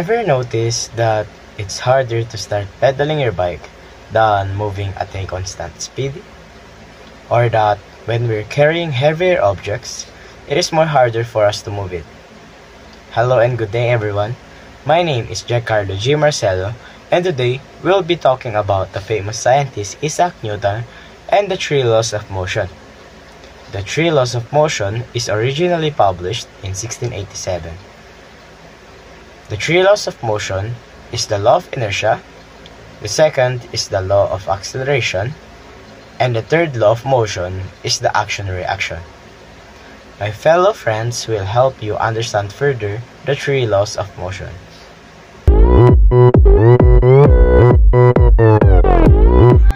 Ever notice that it's harder to start pedaling your bike than moving at a constant speed? Or that when we're carrying heavier objects, it is more harder for us to move it? Hello and good day everyone. My name is Giancarlo G. Marcelo, and today we'll be talking about the famous scientist Isaac Newton and the three laws of motion. The three laws of motion is originally published in 1687. The three laws of motion is the law of inertia, the second is the law of acceleration, and the third law of motion is the action-reaction. My fellow friends will help you understand further the three laws of motion.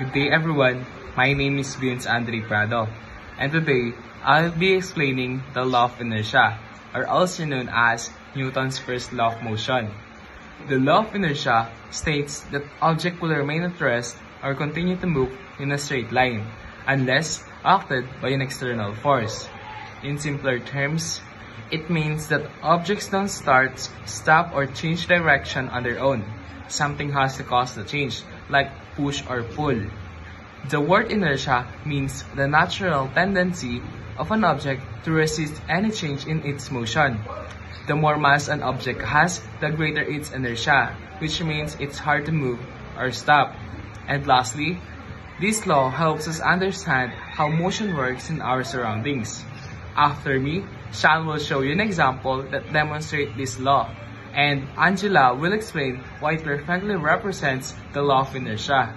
Good day everyone, my name is Vince Andre Prado, and today I'll be explaining the law of inertia, or also known as Newton's first law of motion. The law of inertia states that object will remain at rest or continue to move in a straight line unless acted by an external force. In simpler terms, it means that objects don't start, stop, or change direction on their own. Something has to cause the change, like push or pull. The word inertia means the natural tendency of an object to resist any change in its motion. The more mass an object has, the greater its inertia, which means it's hard to move or stop. And lastly, this law helps us understand how motion works in our surroundings. After me, Sean will show you an example that demonstrates this law, and Angela will explain why it perfectly represents the law of inertia.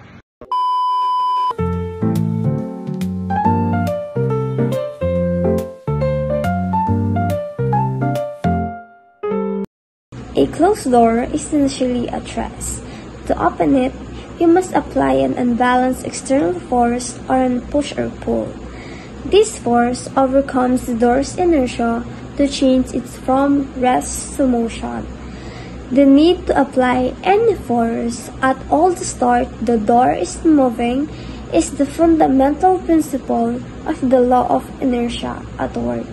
A closed door is initially at rest. To open it, you must apply an unbalanced external force or an push or pull. This force overcomes the door's inertia to change it from rest to motion. The need to apply any force at all to start the door is moving is the fundamental principle of the law of inertia at work.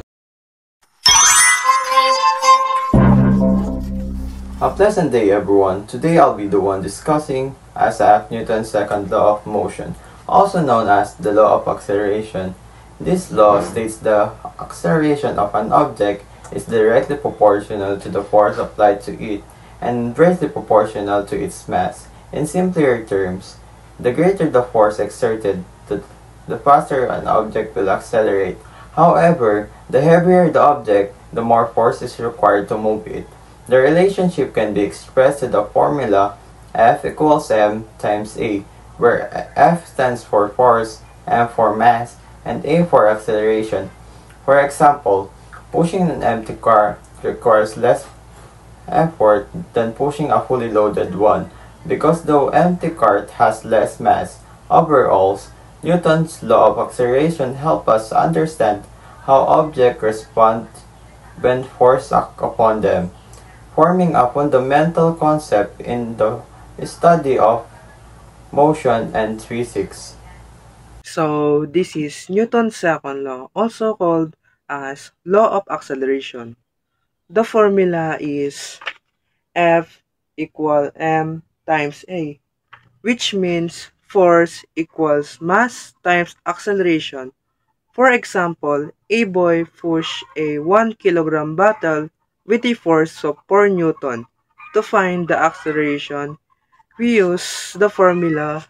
A pleasant day everyone. Today I'll be the one discussing Isaac Newton's second law of motion, also known as the law of acceleration. This law states the acceleration of an object is directly proportional to the force applied to it and inversely proportional to its mass. In simpler terms, the greater the force exerted, the faster an object will accelerate. However, the heavier the object, the more force is required to move it. The relationship can be expressed in the formula F equals m times a, where F stands for force, m for mass, and a for acceleration. For example, pushing an empty car requires less effort than pushing a fully loaded one, because the empty cart has less mass. Overall, Newton's law of acceleration helps us understand how objects respond when force acts upon them, forming a fundamental concept in the study of motion and physics. So, this is Newton's second law, also called as law of acceleration. The formula is F equal m times a, which means force equals mass times acceleration. For example, a boy pushed a 1 kilogram bottle with a force of 4 Newton. To find the acceleration, we use the formula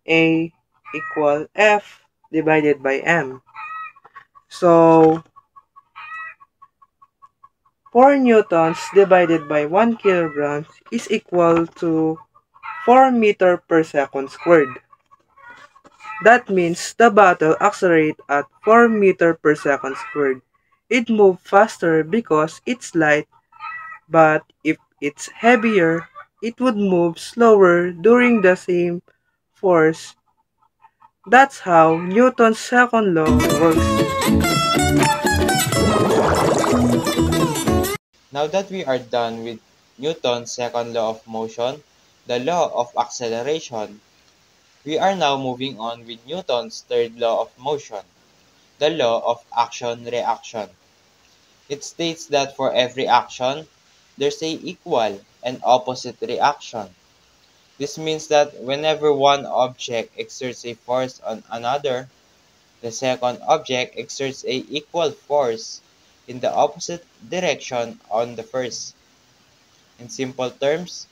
A equal F divided by m. So, 4 newtons divided by 1 kilogram is equal to 4 meter per second squared. That means the bottle accelerates at 4 meter per second squared. It moves faster because it's light, but if it's heavier, it would move slower during the same force. That's how Newton's second law works. Now that we are done with Newton's second law of motion, the law of acceleration, we are now moving on with Newton's third law of motion, the law of action-reaction. It states that for every action, there's a equal and opposite reaction. This means that whenever one object exerts a force on another, the second object exerts a equal force in the opposite direction on the first. In simple terms,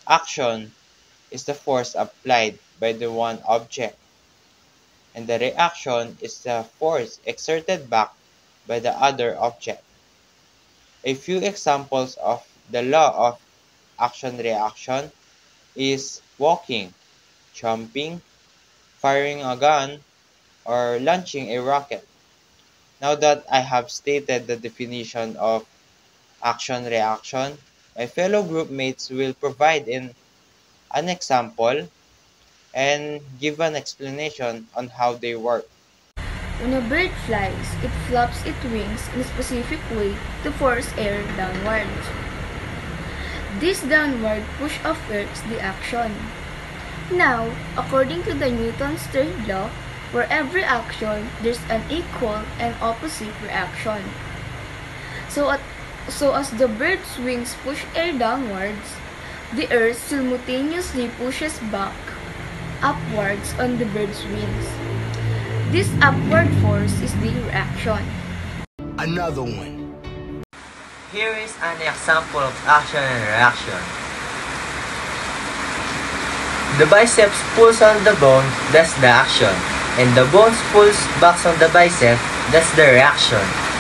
action is the force applied by the one object, and the reaction is the force exerted back by the other object. A few examples of the law of action-reaction is walking, jumping, firing a gun, or launching a rocket. Now that I have stated the definition of action-reaction, my fellow group mates will provide an example and give an explanation on how they work. When a bird flies, it flaps its wings in a specific way to force air downward. This downward push affects the action. Now, according to the Newton's third law, for every action, there's an equal and opposite reaction. So as the bird's wings push air downwards, the earth simultaneously pushes back upwards on the bird's wings. This upward force is the reaction. Another one. Here is an example of action and reaction. The biceps pulls on the bone, that's the action, and the bones pulls back on the bicep, that's the reaction.